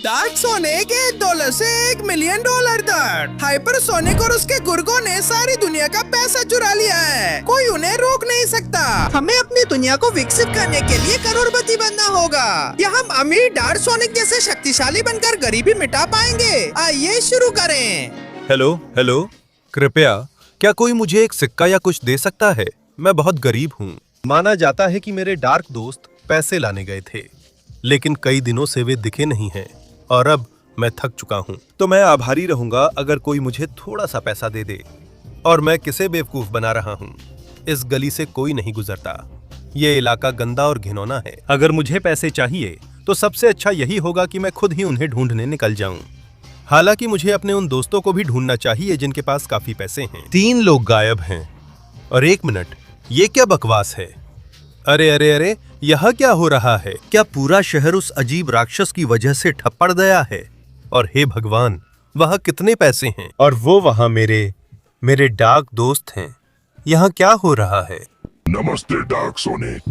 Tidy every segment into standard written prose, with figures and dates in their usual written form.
Dark sonic $1 से $1 million तक। Hypersonic और उसके गुर्गों ने सारी दुनिया का पैसा चुरा लिया है, कोई उन्हें रोक नहीं सकता। हमें अपनी दुनिया को विकसित करने के लिए करोड़पति बनना होगा, या हम अमीर डार्क सोनिक जैसे शक्तिशाली बनकर गरीबी मिटा पाएंगे। आइए शुरू करें। हेलो हेलो, कृपया क्या कोई मुझे एक सिक्का या कुछ दे सकता है? मैं बहुत गरीब हूँ। माना जाता है कि मेरे डार्क दोस्त पैसे लाने गए थे, लेकिन कई दिनों से वे दिखे नहीं हैं और अब मैं थक चुका हूँ। तो मैं आभारी रहूंगा अगर कोई मुझे थोड़ा सा पैसा दे दे। और मैं किसे बेवकूफ बना रहा हूँ? इस गली से कोई नहीं गुजरता। ये इलाका गंदा और घिनौना है। अगर मुझे पैसे चाहिए तो सबसे अच्छा यही होगा कि मैं खुद ही उन्हें ढूंढने निकल जाऊं। हालांकि मुझे अपने उन दोस्तों को भी ढूंढना चाहिए जिनके पास काफी पैसे हैं। 3 लोग गायब हैं। और 1 मिनट, ये क्या बकवास है? अरे अरे अरे, यह क्या हो रहा है? क्या पूरा शहर उस अजीब राक्षस की वजह से ठप पड़ गया है? और हे भगवान, वहाँ कितने पैसे हैं? और वो वहाँ मेरे डार्क दोस्त हैं। यहाँ क्या हो रहा है? नमस्ते डार्क सोनिक,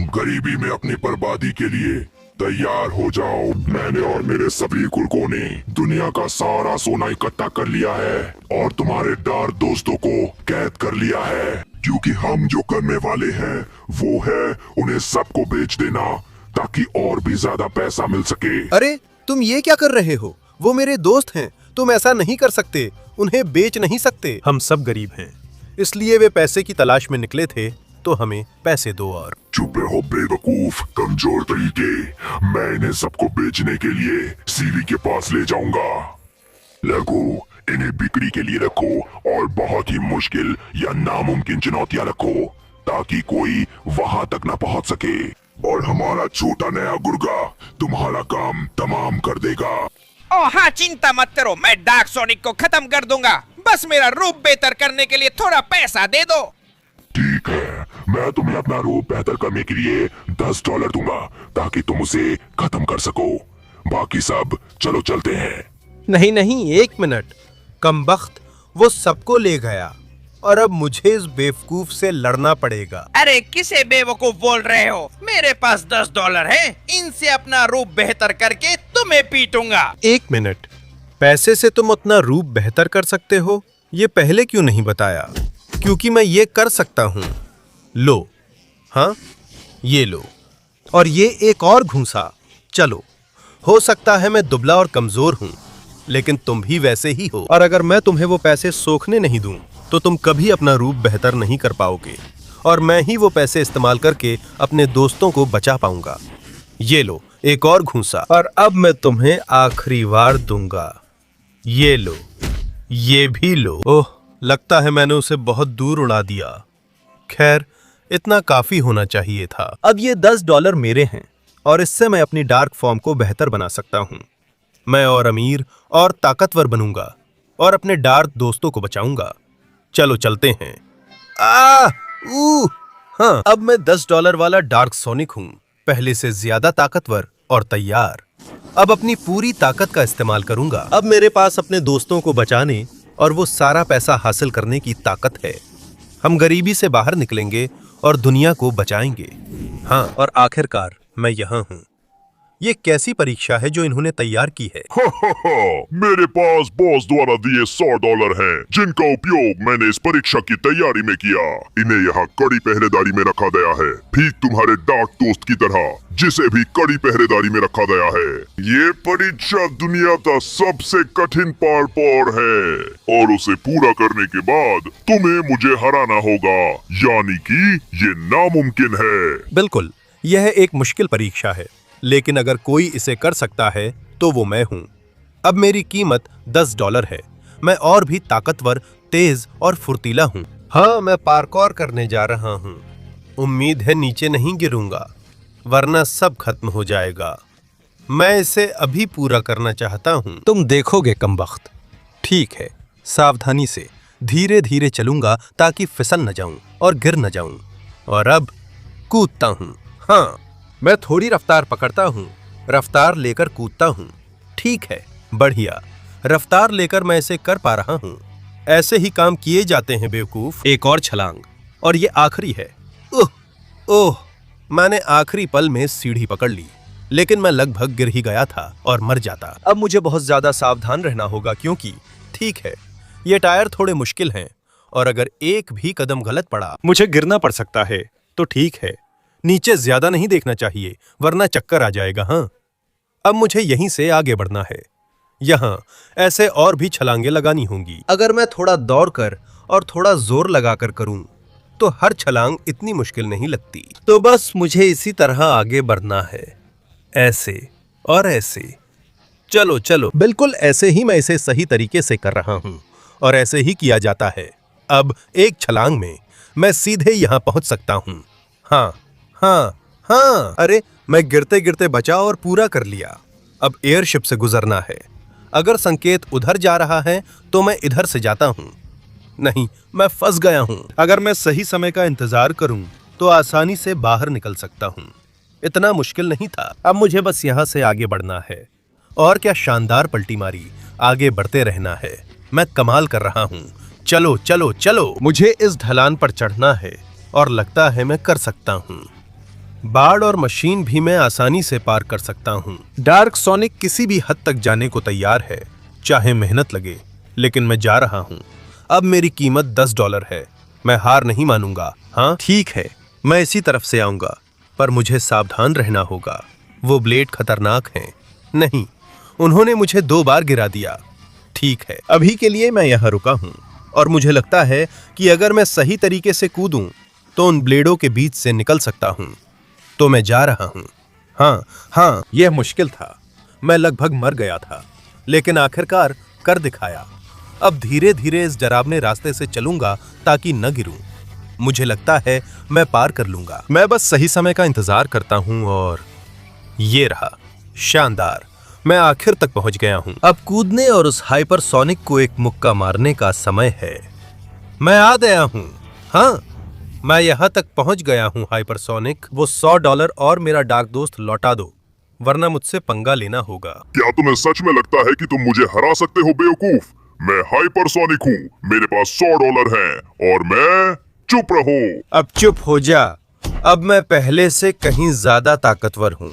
गरीबी में अपनी बर्बादी के लिए तैयार हो जाओ। मैंने और मेरे सभी गुर्गों ने दुनिया का सारा सोना इकट्ठा कर लिया है और तुम्हारे डार्क दोस्तों को कैद कर लिया है, क्योंकि हम जो करने वाले हैं वो है उन्हें सबको बेच देना ताकि और भी ज्यादा पैसा मिल सके। अरे तुम ये क्या कर रहे हो? वो मेरे दोस्त हैं, तुम ऐसा नहीं कर सकते। उन्हें बेच नहीं सकते। हम सब गरीब हैं, इसलिए वे पैसे की तलाश में निकले थे, तो हमें पैसे दो। और चुप रहो बेवकूफ, कमजोर तरीके। मैं इन्हें सबको बेचने के लिए सीवी के पास ले जाऊंगा। लगो, इन्हें बिक्री के लिए रखो और बहुत ही मुश्किल या नामुमकिन चुनौतियां रखो ताकि कोई वहां तक न पहुंच सके। और हमारा छोटा नया गुर्गा तुम्हारा काम तमाम कर देगा। ओह हाँ, चिंता मत करो, मैं डार्क सोनिक को खत्म कर दूंगा। बस मेरा रूप बेहतर करने के लिए थोड़ा पैसा दे दो। ठीक है, मैं तुम्हें अपना रूप बेहतर करने के लिए $10 दूंगा ताकि तुम उसे खत्म कर सको। बाकी सब चलो चलते हैं। नहीं नहीं, 1 मिनट। कमबख्त, वो सबको ले गया और अब मुझे इस बेवकूफ से लड़ना पड़ेगा। अरे किसे बेवकूफ बोल रहे हो? मेरे पास $10 है, इनसे अपना रूप बेहतर करके तुम्हें पीटूंगा। 1 मिनट, पैसे से तुम अपना रूप बेहतर कर सकते हो? ये पहले क्यों नहीं बताया? क्योंकि मैं ये कर सकता हूँ। लो, हाँ ये लो, और ये एक और घूंसा। चलो, हो सकता है मैं दुबला और कमजोर हूँ, लेकिन तुम भी वैसे ही हो। और अगर मैं तुम्हें वो पैसे सोखने नहीं दूं, तो तुम कभी अपना रूप बेहतर नहीं कर पाओगे और मैं ही वो पैसे इस्तेमाल करके अपने दोस्तों को बचा पाऊंगा। ये लो, एक और घूंसा, और अब मैं तुम्हें आखिरी बार दूंगा। ये लो, ये भी लो। ओह, लगता है मैंने उसे बहुत दूर उड़ा दिया। खैर, इतना काफी होना चाहिए था। अब ये $10 मेरे हैं और इससे मैं अपनी डार्क फॉर्म को बेहतर बना सकता हूँ। मैं और अमीर और ताकतवर बनूंगा और अपने डार्क दोस्तों को बचाऊंगा। चलो चलते हैं। हाँ, अब मैं $10 वाला डार्क सोनिक हूँ, पहले से ज्यादा ताकतवर और तैयार। अब अपनी पूरी ताकत का इस्तेमाल करूंगा। अब मेरे पास अपने दोस्तों को बचाने और वो सारा पैसा हासिल करने की ताकत है। हम गरीबी से बाहर निकलेंगे और दुनिया को बचाएंगे। हाँ, और आखिरकार मैं यहाँ हूँ। ये कैसी परीक्षा है जो इन्होंने तैयार की है? मेरे पास बॉस द्वारा दिए $100 हैं, जिनका उपयोग मैंने इस परीक्षा की तैयारी में किया। इन्हें यहाँ कड़ी पहरेदारी में रखा गया है, ठीक तुम्हारे डार्क दोस्त की तरह, जिसे भी कड़ी पहरेदारी में रखा गया है। ये परीक्षा दुनिया का सबसे कठिन पार है और उसे पूरा करने के बाद तुम्हें मुझे हराना होगा, यानी कि ये नामुमकिन है। बिल्कुल, यह एक मुश्किल परीक्षा है, लेकिन अगर कोई इसे कर सकता है तो वो मैं हूं। अब मेरी कीमत $10 है। मैं और भी ताकतवर, तेज और फुर्तीला हूं। हाँ, मैं पार्कौर करने जा रहा हूं। उम्मीद है नीचे नहीं गिरूंगा, वरना सब खत्म हो जाएगा। मैं इसे अभी पूरा करना चाहता हूं। तुम देखोगे कमबख्त। ठीक है, सावधानी से धीरे धीरे चलूंगा ताकि फिसल न जाऊं और गिर न जाऊं। और अब कूदता हूं। हाँ, मैं थोड़ी रफ्तार पकड़ता हूँ, रफ्तार लेकर कूदता हूँ। ठीक है, बढ़िया। रफ्तार लेकर मैं इसे कर पा रहा हूँ। ऐसे ही काम किए जाते हैं बेवकूफ। एक और छलांग, और ये आखिरी है। ओह, मैंने आखिरी पल में सीढ़ी पकड़ ली। लेकिन मैं लगभग गिर ही गया था और मर जाता। अब मुझे बहुत ज्यादा सावधान रहना होगा क्योंकि ठीक है, ये टायर थोड़े मुश्किल हैं और अगर एक भी कदम गलत पड़ा मुझे गिरना पड़ सकता है। तो ठीक है, नीचे ज्यादा नहीं देखना चाहिए वरना चक्कर आ जाएगा। हाँ, अब मुझे यहीं से आगे बढ़ना है। यहाँ ऐसे और भी छलांगे लगानी होंगी। अगर मैं थोड़ा दौड़कर और थोड़ा जोर लगाकर करूं तो हर छलांग इतनी मुश्किल नहीं लगती। तो बस मुझे इसी तरह आगे बढ़ना है, ऐसे और ऐसे। चलो चलो, बिल्कुल ऐसे ही मैं इसे सही तरीके से कर रहा हूं और ऐसे ही किया जाता है। अब एक छलांग में मैं सीधे यहां पहुंच सकता हूं। हाँ हाँ हाँ, अरे मैं गिरते गिरते बचा और पूरा कर लिया। अब एयरशिप से गुजरना है। अगर संकेत उधर जा रहा है तो मैं इधर से जाता हूं। नहीं, मैं फंस गया हूं। अगर मैं सही समय का इंतजार करूं तो आसानी से बाहर निकल सकता हूं। इतना मुश्किल नहीं था। अब मुझे बस यहां से आगे बढ़ना है। और क्या शानदार पलटी मारी, आगे बढ़ते रहना है। मैं कमाल कर रहा हूं। चलो चलो चलो, मुझे इस ढलान पर चढ़ना है और लगता है मैं कर सकता हूं। बाड़ और मशीन भी मैं आसानी से पार कर सकता हूं। डार्क सोनिक किसी भी हद तक जाने को तैयार है, चाहे मेहनत लगे, लेकिन मैं जा रहा हूं। अब मेरी कीमत $10 है। मैं हार नहीं मानूंगा। हाँ ठीक है, मैं इसी तरफ से आऊंगा, पर मुझे सावधान रहना होगा। वो ब्लेड खतरनाक हैं। नहीं, उन्होंने मुझे 2 बार गिरा दिया। ठीक है, अभी के लिए मैं यहाँ रुका हूँ और मुझे लगता है कि अगर मैं सही तरीके से कूदूं तो उन ब्लेडों के बीच से निकल सकता हूँ। तो मैं जा रहा हूँ। हाँ हाँ, यह मुश्किल था। मैं लगभग मर गया था, लेकिन आखिरकार कर दिखाया। अब धीरे धीरे इस डरावने रास्ते से चलूंगा ताकि न गिरूं। मुझे लगता है मैं पार कर लूंगा। मैं बस सही समय का इंतजार करता हूं और ये रहा। शानदार, मैं आखिर तक पहुंच गया हूं। अब कूदने और उस हाइपरसोनिक को एक मुक्का मारने का समय है। मैं आ गया हूं। हाँ, मैं यहां तक पहुंच गया हूं। हाइपरसोनिक, वो $100 और मेरा डार्क दोस्त लौटा दो, वरना मुझसे पंगा लेना होगा। क्या तुम्हें सच में लगता है कि तुम मुझे हरा सकते हो बेवकूफ? मैं हाइपरसोनिक हूँ, मेरे पास $100 है और मैं चुप रहो। अब चुप हो जा। अब मैं पहले से कहीं ज्यादा ताकतवर हूँ,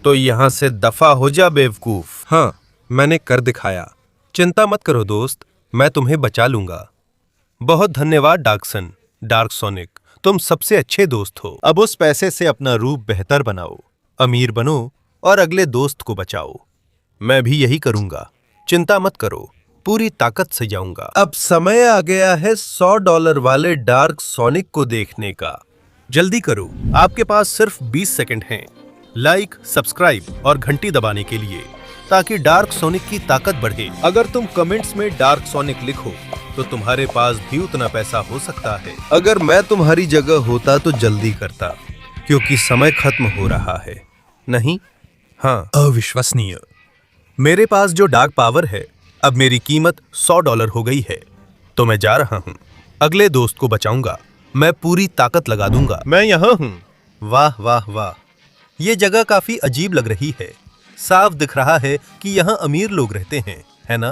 तो यहाँ से दफा हो जा बेवकूफ। हाँ, मैंने कर दिखाया। चिंता मत करो दोस्त, मैं तुम्हें बचा लूंगा। बहुत धन्यवाद डार्क सोनिक, तुम सबसे अच्छे दोस्त हो। अब उस पैसे से अपना रूप बेहतर बनाओ, अमीर बनो और अगले दोस्त को बचाओ। मैं भी यही करूंगा, चिंता मत करो, पूरी ताकत से जाऊंगा। अब समय आ गया है $100 वाले डार्क सोनिक को देखने का। जल्दी करो, आपके पास सिर्फ 20 सेकंड हैं। लाइक, सब्सक्राइब और घंटी दबाने के लिए, ताकि डार्क सोनिक की ताकत बढ़े। अगर तुम कमेंट्स में डार्क सोनिक लिखो तो तुम्हारे पास भी उतना पैसा हो सकता है। अगर मैं तुम्हारी जगह होता तो जल्दी करता, क्योंकि समय खत्म हो रहा है। नहीं? हाँ, अविश्वसनीय। मेरे पास जो डार्क पावर है, अब मेरी कीमत $100 हो गई है। तो मैं जा रहा हूँ, अगले दोस्त को बचाऊंगा। मैं पूरी ताकत लगा दूंगा। मैं यहाँ हूँ। वाह वाह वाह, ये जगह काफी अजीब लग रही है। साफ दिख रहा है कि यहाँ अमीर लोग रहते हैं, है ना?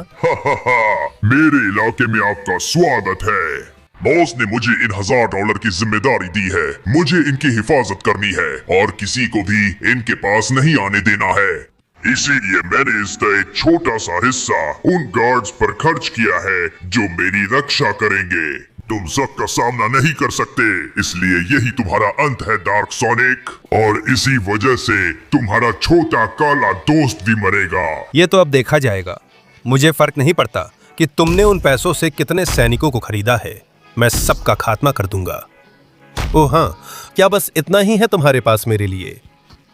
मेरे इलाके में आपका स्वागत है। बॉस ने मुझे इन $1000 की जिम्मेदारी दी है। मुझे इनकी हिफाजत करनी है और किसी को भी इनके पास नहीं आने देना है। इसीलिए मैंने इसका एक छोटा सा हिस्सा उन गार्ड्स पर खर्च किया है जो मेरी रक्षा करेंगे। तुम सबका सामना नहीं कर सकते, इसलिए यही तुम्हारा अंत है डार्क सोनिक, और इसी वजह से तुम्हारा छोटा काला दोस्त भी मरेगा। ये तो अब देखा जाएगा। मुझे फर्क नहीं पड़ता कि तुमने उन पैसों से कितने सैनिकों को खरीदा है। मैं सबका खात्मा कर दूंगा। ओह हाँ, क्या बस इतना ही है तुम्हारे पास मेरे लिए?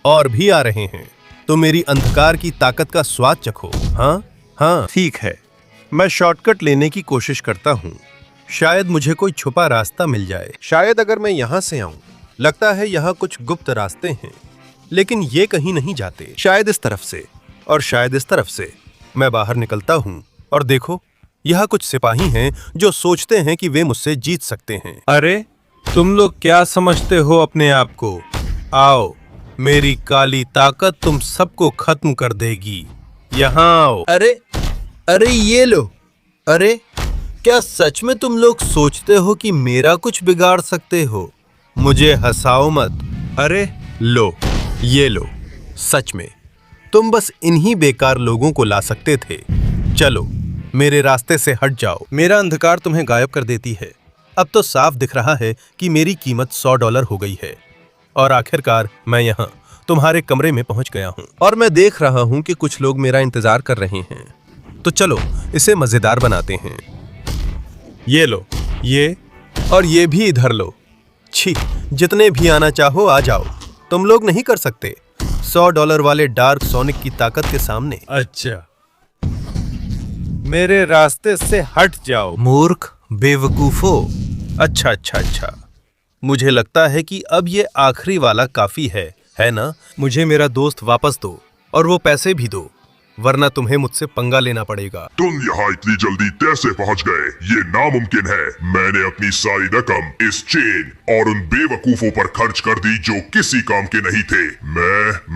और भी आ रहे हैं, तो मेरी अंधकार की ताकत का स्वाद चखो। हाँ हाँ, ठीक है, मैं शॉर्टकट लेने की कोशिश करता हूँ। शायद मुझे कोई छुपा रास्ता मिल जाए। शायद अगर मैं यहाँ से आऊं, लगता है यहाँ कुछ गुप्त रास्ते हैं, लेकिन ये कहीं नहीं जाते। शायद इस तरफ से और शायद इस तरफ से। मैं बाहर निकलता हूँ और देखो, यहाँ कुछ सिपाही हैं जो सोचते हैं कि वे मुझसे जीत सकते हैं। अरे तुम लोग क्या समझते हो अपने आप को? आओ, मेरी काली ताकत तुम सबको खत्म कर देगी। यहाँ आओ। अरे ये लो। अरे क्या सच में तुम लोग सोचते हो कि मेरा कुछ बिगाड़ सकते हो? मुझे हंसाओ मत। अरे लो, ये लो, सच में तुम बस इन्हीं बेकार लोगों को ला सकते थे। चलो मेरे रास्ते से हट जाओ। मेरा अंधकार तुम्हें गायब कर देती है। अब तो साफ दिख रहा है कि मेरी कीमत $100 हो गई है और आखिरकार मैं यहाँ तुम्हारे कमरे में पहुंच गया हूँ और मैं देख रहा हूँ कि कुछ लोग मेरा इंतजार कर रहे हैं। तो चलो इसे मजेदार बनाते हैं। ये लो, ये और ये भी इधर लो। छी, जितने भी आना चाहो आ जाओ। तुम लोग नहीं कर सकते $100 वाले डार्क सोनिक की ताकत के सामने। अच्छा, मेरे रास्ते से हट जाओ। मूर्ख बेवकूफो। अच्छा, मुझे लगता है कि अब ये आखिरी वाला काफी है ना? मुझे मेरा दोस्त वापस दो और वो पैसे भी दो, वरना तुम्हें मुझसे पंगा लेना पड़ेगा। तुम यहाँ इतनी जल्दी कैसे पहुँच गए? ये नामुमकिन है। मैंने अपनी सारी रकम इस चेन और उन बेवकूफों पर खर्च कर दी जो किसी काम के नहीं थे।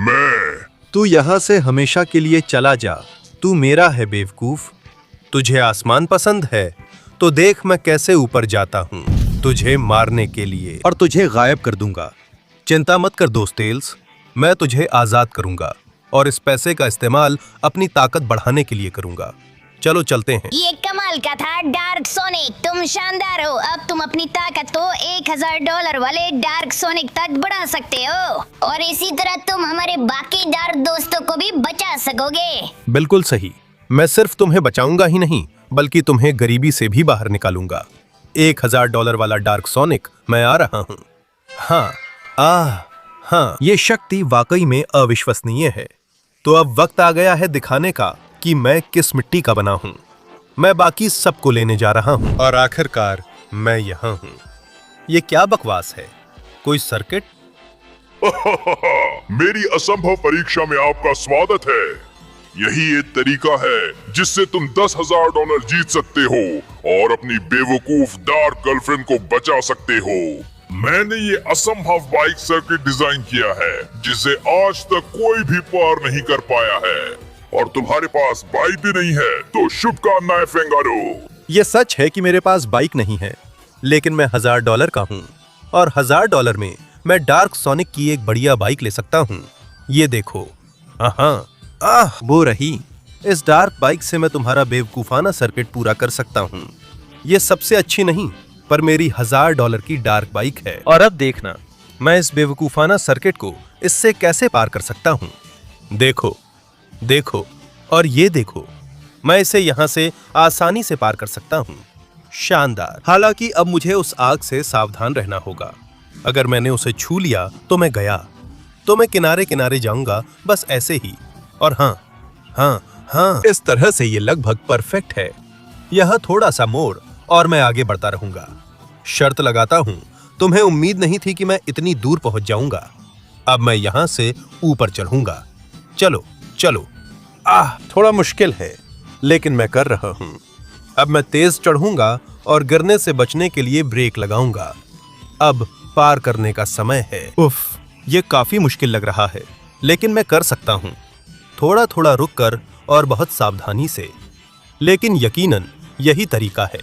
मैं तू यहाँ से हमेशा के लिए चला जा। तू मेरा है बेवकूफ। तुझे आसमान पसंद है तो देख मैं कैसे ऊपर जाता हूँ तुझे मारने के लिए और तुझे गायब कर दूंगा। चिंता मत कर दोस्त टेल्स, मैं तुझे आजाद करूंगा और इस पैसे का इस्तेमाल अपनी ताकत बढ़ाने के लिए करूंगा। चलो चलते हैं। ये कमाल का था डार्क सोनिक, तुम शानदार हो। अब तुम अपनी ताकत को $1000 वाले डार्क सोनिक तक बढ़ा सकते हो और इसी तरह तुम हमारे बाकी डार्क दोस्तों को भी बचा सकोगे। बिल्कुल सही। मैं सिर्फ तुम्हें बचाऊंगा ही नहीं बल्कि तुम्हें गरीबी से भी बाहर निकालूंगा। $1000 वाला डार्क सोनिक, मैं आ रहा हूँ। हाँ, ये शक्ति वाकई में अविश्वसनीय है। तो अब वक्त आ गया है दिखाने का कि मैं किस मिट्टी का बना हूँ। मैं बाकी सबको लेने जा रहा हूँ और आखिरकार मैं यहाँ हूँ। ये क्या बकवास है? कोई सर्किट? मेरी असंभव परीक्षा में आपका स्वागत है। यही एक तरीका है जिससे तुम $10,000 जीत सकते हो और अपनी बेवकूफ डार्क गर्लफ्रेंड को बचा सकते हो। मैंने ये असंभव बाइक सर्किट डिजाइन किया है जिसे आज तक कोई भी पार नहीं कर पाया है और तुम्हारे पास बाइक भी नहीं है, तो शुभकामनाएं फेंगारो। ये सच है कि मेरे पास बाइक नहीं है, लेकिन मैं $1000 का हूँ और $1000 में मैं डार्क सोनिक की एक बढ़िया बाइक ले सकता हूँ। ये देखो। वो रही। इस डार्क बाइक से मैं तुम्हारा बेवकूफाना सर्किट पूरा कर सकता हूँ। ये सबसे अच्छी नहीं पर मेरी $1000 की डार्क बाइक है और अब देखना मैं इस बेवकूफाना सर्किट को इससे कैसे पार कर सकता हूँ। देखो और ये देखो, मैं इसे यहाँ से आसानी से पार कर सकता हूँ। शानदार। हालांकि अब मुझे उस आग से सावधान रहना होगा। अगर मैंने उसे छू लिया तो मैं गया। तो मैं किनारे किनारे जाऊंगा, बस ऐसे ही। और हाँ, इस तरह से ये लगभग परफेक्ट है। यह थोड़ा सा मोड़ और मैं आगे बढ़ता रहूंगा। शर्त लगाता हूं, तुम्हें उम्मीद नहीं थी कि मैं इतनी दूर पहुंच जाऊंगा। अब मैं यहां से ऊपर चढ़ूंगा। चलो। थोड़ा मुश्किल है, लेकिन मैं कर रहा हूं। अब मैं तेज चढ़ूंगा और गिरने से बचने के लिए ब्रेक लगाऊंगा। अब पार करने का समय है। उफ, ये काफी मुश्किल लग रहा है, लेकिन मैं कर सकता हूं। थोड़ा थोड़ा रुक कर और बहुत सावधानी से, लेकिन यकीनन यही तरीका है।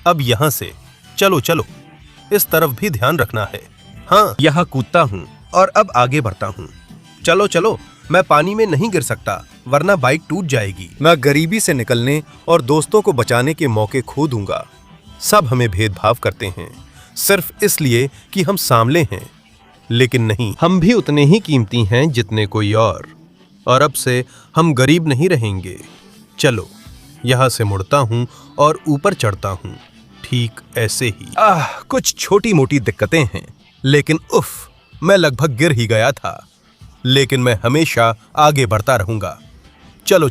अब यहां से चलो, इस तरफ भी ध्यान रखना है। हाँ, यहाँ कूदता हूँ और अब आगे बढ़ता हूँ। चलो, मैं पानी में नहीं गिर सकता वरना बाइक टूट जाएगी। मैं गरीबी से निकलने और दोस्तों को बचाने के मौके खो दूंगा। सब हमें भेदभाव करते हैं सिर्फ इसलिए कि हम सांवले हैं, लेकिन नहीं, हम भी उतने ही कीमती हैं जितने कोई और अब से हम गरीब नहीं रहेंगे। चलो, यहाँ से मुड़ता हूँ और ऊपर चढ़ता हूँ, ठीक ऐसे ही। कुछ छोटी मोटी दिक्कतें हैं, लेकिन उफ, मैं लगभग गिर ही गया था। लेकिन मैं हमेशा आगे बढ़ता रहूंगा। चलो,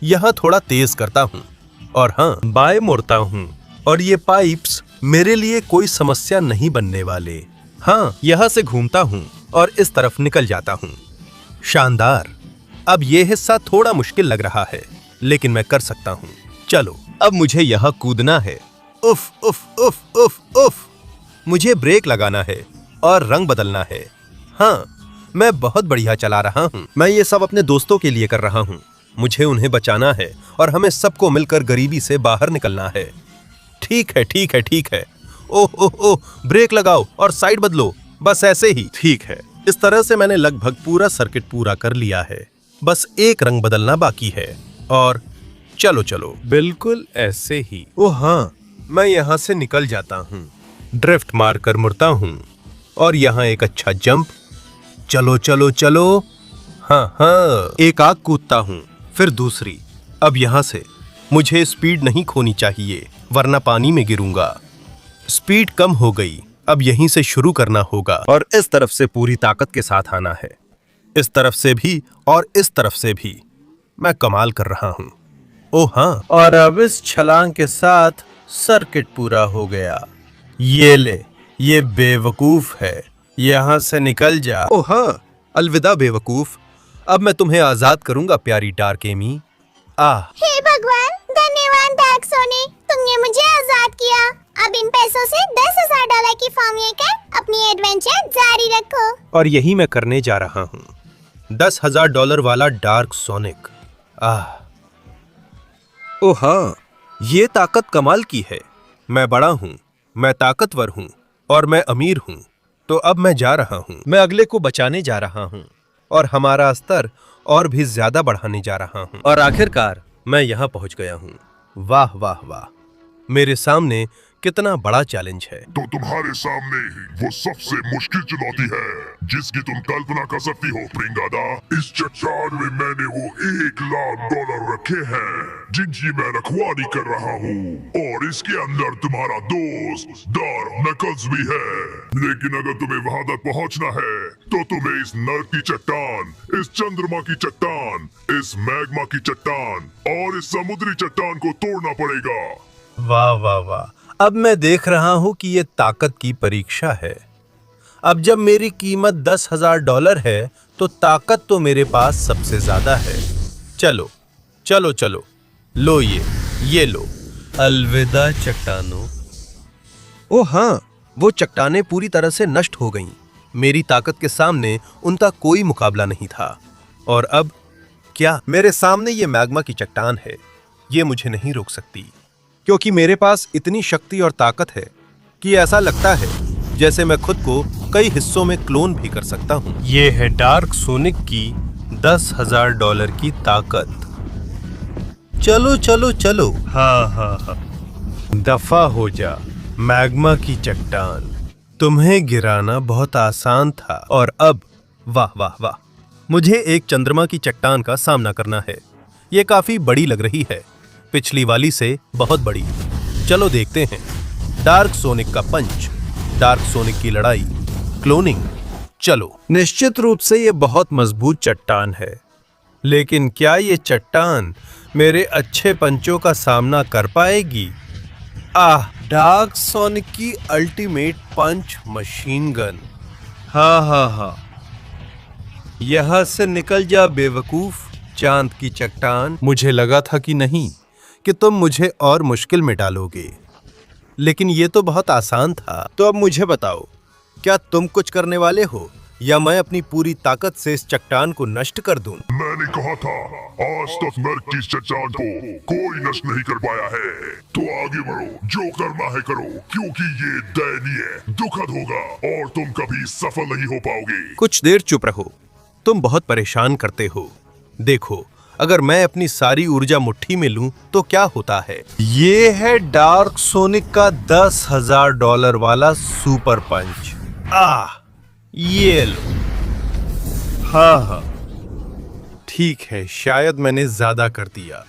यहाँ थोड़ा तेज करता हूँ और हाँ, बाएं मुड़ता हूँ और ये पाइप्स मेरे लिए कोई समस्या नहीं बनने वाले। हाँ, यहाँ से घूमता हूँ और इस तरफ निकल जाता हूँ। शानदार। अब ये हिस्सा थोड़ा मुश्किल लग रहा है, लेकिन मैं कर सकता हूँ। चलो, अब मुझे यहाँ कूदना है। उफ, मुझे ब्रेक लगाना है और रंग बदलना है। हाँ, मैं बहुत बढ़िया चला रहा हूँ। मैं ये सब अपने दोस्तों के लिए कर रहा हूँ। मुझे उन्हें बचाना है और हमें सबको मिलकर गरीबी से बाहर निकलना है। ठीक है। ओह, ब्रेक लगाओ और साइड बदलो, बस ऐसे ही। ठीक है, इस तरह से मैंने लगभग पूरा सर्किट पूरा कर लिया है। बस एक रंग बदलना बाकी है और चलो चलो। बिल्कुल ऐसे ही। ओ हाँ, मैं यहाँ से निकल जाता हूँ, ड्रिफ्ट मारकर मुड़ता हूँ और यहाँ एक अच्छा जंप। चलो चलो चलो। हाँ हाँ, एक आग कूदता हूँ, फिर दूसरी। अब यहाँ से मुझे स्पीड नहीं खोनी चाहिए वरना पानी में गिरूंगा। स्पीड कम हो गई, अब यहीं से शुरू करना होगा और इस तरफ से पूरी ताकत के साथ आना है। इस तरफ से भी और इस तरफ से भी। मैं कमाल कर रहा हूँ। ओ हाँ, और अब इस छलांग के साथ सर्किट पूरा हो गया। ये ले, ये बेवकूफ है, यहाँ से निकल जा। ओ हाँ, अलविदा बेवकूफ। अब मैं तुम्हें आजाद करूंगा प्यारी डार्क एमी। हे भगवान, धन्यवाद डार्क सोनिक, तुमने मुझे आजाद किया। अब इन पैसों से $10,000 की फार्म लेकर अपनी एडवेंचर जारी रखो। और यही मैं करने जा रहा हूँ, $10,000 वाला डार्क सोनिक। ओ हाँ, ये ताकत कमाल की है। मैं बड़ा हूँ, मैं ताकतवर हूँ और मैं अमीर हूँ। तो अब मैं जा रहा हूँ, मैं अगले को बचाने जा रहा हूँ और हमारा स्तर और भी ज्यादा बढ़ाने जा रहा हूँ। और आखिरकार मैं यहाँ पहुँच गया हूँ। वाह वाह वाह, मेरे सामने कितना बड़ा चैलेंज है। तो तुम्हारे सामने ही वो सबसे मुश्किल चुनौती है जिसकी तुम कल्पना कर सकती हो प्रिंगादा। इस चट्टान में मैंने वो $1,00,000 रखे हैं जिनकी मैं रखवाली कर रहा हूँ और इसके अंदर तुम्हारा दोस्त डार्क नकल्स भी है। लेकिन अगर तुम्हें वहां तक पहुँचना है तो तुम्हें इस नर्क की चट्टान, इस चंद्रमा की चट्टान, इस मैग्मा की चट्टान और इस समुद्री चट्टान को तोड़ना पड़ेगा। वाह वाह वाह, अब मैं देख रहा हूं कि ये ताकत की परीक्षा है। अब जब मेरी कीमत $10,000 है तो ताकत तो मेरे पास सबसे ज्यादा है। चलो चलो चलो, लो ये लो। अलविदा चट्टानों। ओ हाँ, वो चट्टानें पूरी तरह से नष्ट हो गईं। मेरी ताकत के सामने उनका कोई मुकाबला नहीं था। और अब क्या? मेरे सामने ये मैग्मा की चट्टान है। ये मुझे नहीं रोक सकती क्योंकि मेरे पास इतनी शक्ति और ताकत है कि ऐसा लगता है जैसे मैं खुद को कई हिस्सों में क्लोन भी कर सकता हूँ। ये है डार्क सोनिक की $10,000 की ताकत। चलो चलो चलो। हाँ हाँ हाँ, दफा हो जा मैग्मा की चट्टान। तुम्हें गिराना बहुत आसान था और अब वाह वाह वाह, मुझे एक चंद्रमा की चट्टान का सामना करना है। ये काफी बड़ी लग रही है, पिछली वाली से बहुत बड़ी। चलो देखते हैं। डार्क सोनिक का पंच, डार्क सोनिक की लड़ाई, क्लोनिंग। चलो। निश्चित रूप से ये बहुत मजबूत चट्टान है, लेकिन क्या ये चट्टान मेरे अच्छे पंचों का सामना कर पाएगी? डार्क सोनिक की अल्टीमेट पंच मशीन गन। हाँ, यहां से निकल जा बेवकूफ चांद की चट्टान। मुझे लगा था कि नहीं, कि तुम मुझे और मुश्किल में डालोगे, लेकिन ये तो बहुत आसान था। तो अब मुझे बताओ, क्या तुम कुछ करने वाले हो या मैं अपनी पूरी ताकत से इस चट्टान को नष्ट कर दूं? मैंने कहा था आज तक नर्क की चट्टान को कोई नष्ट नहीं कर पाया है। तो आगे बढ़ो, जो करना है करो, क्योंकि ये दयनीय, दुखद होगा और तुम कभी सफल नहीं हो पाओगे। कुछ देर चुप रहो, तुम बहुत परेशान करते हो। देखो, अगर मैं अपनी सारी ऊर्जा मुट्ठी में लूं तो क्या होता है। ये है डार्क सोनिक का $10,000 वाला सुपर पंच। ये लो। हाँ, ठीक है, शायद मैंने ज्यादा कर दिया।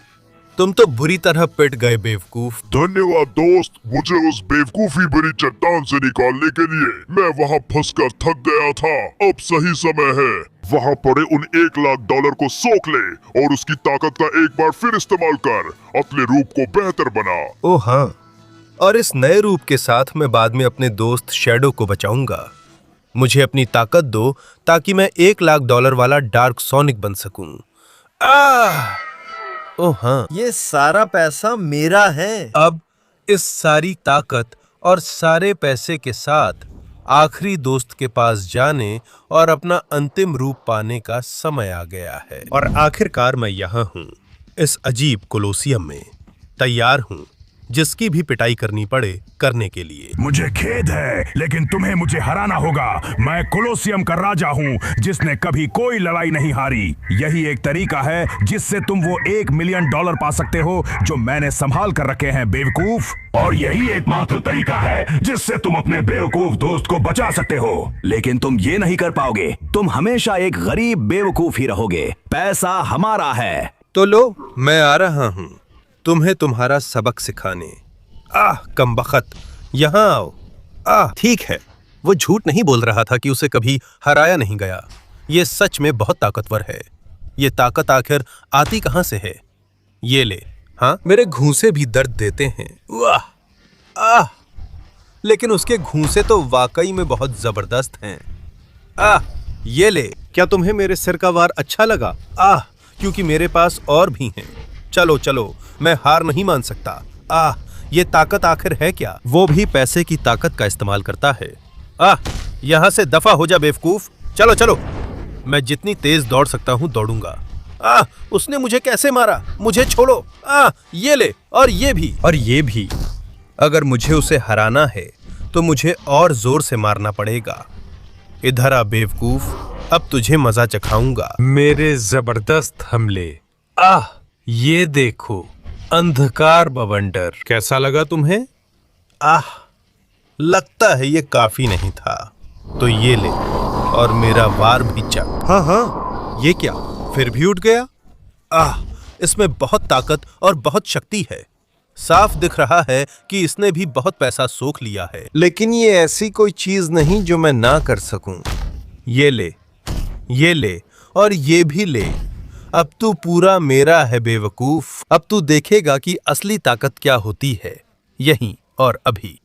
तुम तो बुरी तरह पिट गए बेवकूफ। धन्यवाद दोस्त, मुझे उस बेवकूफी भरी चट्टान से निकालने के लिए। मैं वहाँ फंसकर थक गया था। अब सही समय है, वहाँ पड़े उन $1,00,000 को सोख ले और उसकी ताकत का एक बार फिर इस्तेमाल कर अपने रूप को बेहतर बना। ओ हाँ, और इस नए रूप के साथ मैं बाद में अपने दोस्त शैडो को बचाऊंगा। मुझे अपनी ताकत दो ताकि मैं $1,00,000 वाला डार्क सोनिक बन सकूं। ओ हाँ, ये सारा पैसा मेरा है। अब इस सारी ताकत और सारे पैसे के साथ आखिरी दोस्त के पास जाने और अपना अंतिम रूप पाने का समय आ गया है। और आखिरकार मैं यहाँ हूँ, इस अजीब कोलोसियम में, तैयार हूँ जिसकी भी पिटाई करनी पड़े करने के लिए। मुझे खेद है, लेकिन तुम्हें मुझे हराना होगा। मैं कोलोसियम का राजा हूँ, जिसने कभी कोई लड़ाई नहीं हारी। यही एक तरीका है जिससे तुम वो $1 मिलियन पा सकते हो जो मैंने संभाल कर रखे हैं, बेवकूफ। और यही एकमात्र तरीका है जिससे तुम अपने बेवकूफ दोस्त को बचा सकते हो। लेकिन तुम ये नहीं कर पाओगे। तुम हमेशा एक गरीब बेवकूफ ही रहोगे। पैसा हमारा है। तो लो, मैं आ रहा हूं तुम्हें तुम्हारा सबक सिखाने। कमबख्त, यहां आओ। ठीक है, वो झूठ नहीं बोल रहा था कि उसे कभी हराया नहीं गया। ये सच में बहुत ताकतवर है। ये ताकत आखिर आती कहां से है? ये ले। हाँ, मेरे घूंसे भी दर्द देते हैं। वाह, लेकिन उसके घूंसे तो वाकई में बहुत जबरदस्त हैं। ये ले। क्या तुम्हें मेरे सिर का वार अच्छा लगा? क्योंकि मेरे पास और भी हैं। चलो चलो, मैं हार नहीं मान सकता। ये ताकत आखिर है क्या? वो भी पैसे की ताकत का इस्तेमाल करता है। यहां से दफा हो जा बेवकूफ। चलो चलो, मैं जितनी तेज दौड़ सकता हूं दौड़ूंगा। उसने मुझे कैसे मारा? मुझे छोड़ो। ये ले, और ये भी, और ये भी। अगर मुझे उसे हराना है तो मुझे और जोर से मारना पड़ेगा। इधर आ बेवकूफ, अब तुझे मजा चखाऊंगा। मेरे जबरदस्त हमले। ये देखो, अंधकार बवंडर। कैसा लगा तुम्हें? लगता है ये काफी नहीं था। तो ये ले, और मेरा वार भी चख। हाँ, ये क्या? फिर भी उठ गया? इसमें बहुत ताकत और बहुत शक्ति है। साफ दिख रहा है कि इसने भी बहुत पैसा सोख लिया है। लेकिन ये ऐसी कोई चीज नहीं जो मैं ना कर सकूं। ये ले, और ये भी ले। अब तू पूरा मेरा है बेवकूफ। अब तू देखेगा कि असली ताकत क्या होती है, यहीं और अभी।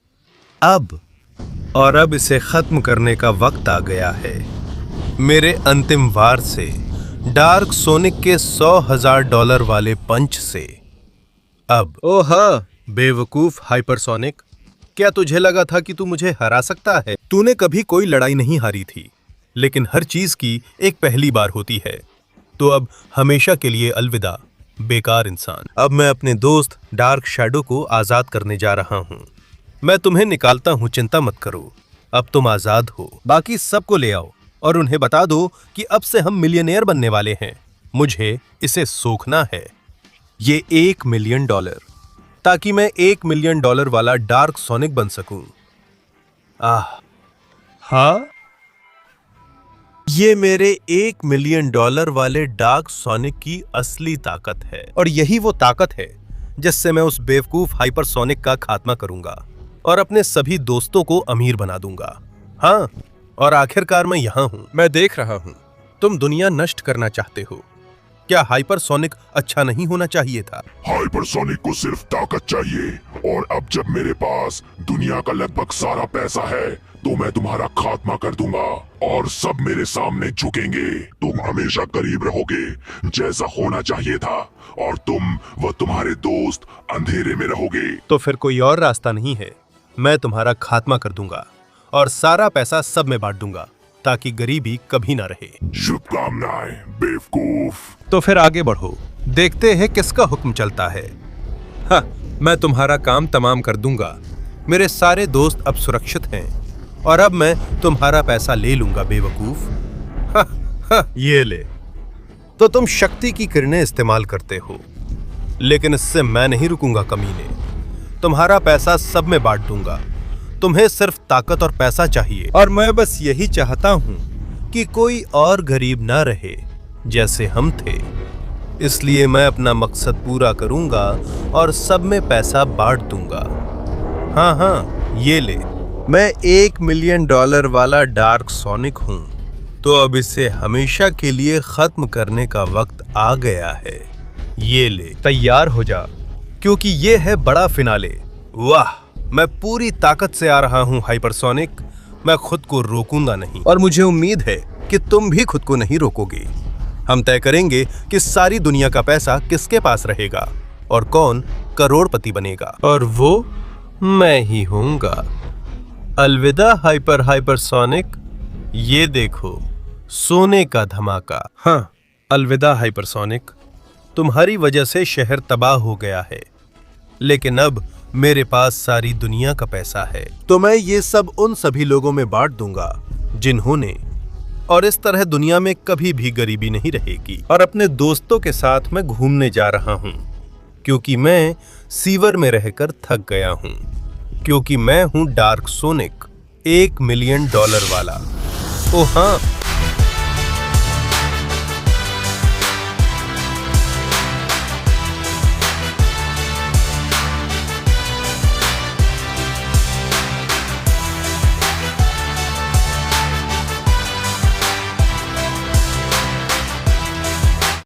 अब इसे खत्म करने का वक्त आ गया है। मेरे अंतिम वार से, डार्क सोनिक के $100,000 वाले पंच से। बेवकूफ हाइपरसोनिक, क्या तुझे लगा था कि तू मुझे हरा सकता है? तूने कभी कोई लड़ाई नहीं हारी थी, लेकिन हर चीज की एक पहली बार होती है। तो अब हमेशा के लिए अलविदा, बेकार इंसान। अब मैं अपने दोस्त डार्क शैडो को आजाद करने जा रहा हूँ। मैं तुम्हें निकालता हूँ, चिंता मत करो। अब तुम आजाद हो। बाकी सबको ले आओ और उन्हें बता दो कि अब से हम मिलियनेयर बनने वाले हैं। मुझे इसे सोखना है, ये $1 मिलियन, ताकि मैं $1 मिलियन वाला डार्क सोनिक बन सकूं। हाँ, ये मेरे $1 मिलियन वाले डार्क सोनिक की असली ताकत है। और यही वो ताकत है जिससे मैं उस बेवकूफ हाइपरसोनिक का खात्मा करूंगा और अपने सभी दोस्तों को अमीर बना दूंगा। हाँ, और आखिरकार मैं यहां हूं। मैं देख रहा हूं, तुम दुनिया नष्ट करना चाहते हो। क्या हाइपरसोनिक अच्छा नहीं होना चाहिए था? हाइपरसोनिक को सिर्फ ताकत चाहिए, और अब जब मेरे पास दुनिया का लगभग सारा पैसा है तो मैं तुम्हारा खात्मा कर दूंगा और सब मेरे सामने झुकेंगे। तुम हमेशा गरीब रहोगे जैसा होना चाहिए था, और तुम व तुम्हारे दोस्त अंधेरे में रहोगे। तो फिर कोई और रास्ता नहीं है। मैं तुम्हारा खात्मा कर दूंगा और सारा पैसा सब में बांट दूंगा, ताकि गरीबी कभी ना रहे। शुभकामनाएं बेवकूफ। तो फिर आगे बढ़ो, देखते हैं किसका हुक्म चलता है। मैं तुम्हारा काम तमाम कर दूंगा। मेरे सारे दोस्त अब सुरक्षित हैं और अब मैं तुम्हारा पैसा ले लूंगा बेवकूफ। ये ले। तो तुम शक्ति की किरणें इस्तेमाल करते हो, लेकिन इससे मैं नहीं रुकूंगा कमीने। तुम्हारा पैसा सब में बांट दूंगा। तुम्हें सिर्फ ताकत और पैसा चाहिए, और मैं बस यही चाहता हूं कि कोई और गरीब ना रहे जैसे हम थे। इसलिए मैं अपना मकसद पूरा करूंगा और सब में पैसा बांट दूंगा। हाँ, ये ले। मैं $1 मिलियन वाला डार्क सोनिक हूं, तो अब इसे हमेशा के लिए खत्म करने का वक्त आ गया है। ये ले, तैयार हो जा, क्योंकि ये है बड़ा फिनाले। वाह, मैं पूरी ताकत से आ रहा हूं हाइपरसोनिक। मैं खुद को रोकूंगा नहीं, और मुझे उम्मीद है कि तुम भी खुद को नहीं रोकोगे। हम तय करेंगे कि सारी दुनिया का पैसा किसके पास रहेगा और कौन करोड़पति बनेगा, और वो मैं ही होऊंगा। अलविदा हाइपरसोनिक। ये देखो, सोने का धमाका। हाँ, अलविदा हाइपरसोनिक। तुम्हारी वजह से शहर तबाह हो गया है, लेकिन अब मेरे पास सारी दुनिया का पैसा है, तो मैं ये सब उन सभी लोगों में बांट दूंगा जिन्होंने, और इस तरह दुनिया में कभी भी गरीबी नहीं रहेगी। और अपने दोस्तों के साथ मैं घूमने जा रहा हूँ, क्योंकि मैं सीवर में रहकर थक गया हूँ, क्योंकि मैं हूँ डार्क सोनिक, $1 मिलियन वाला। ओ हाँ,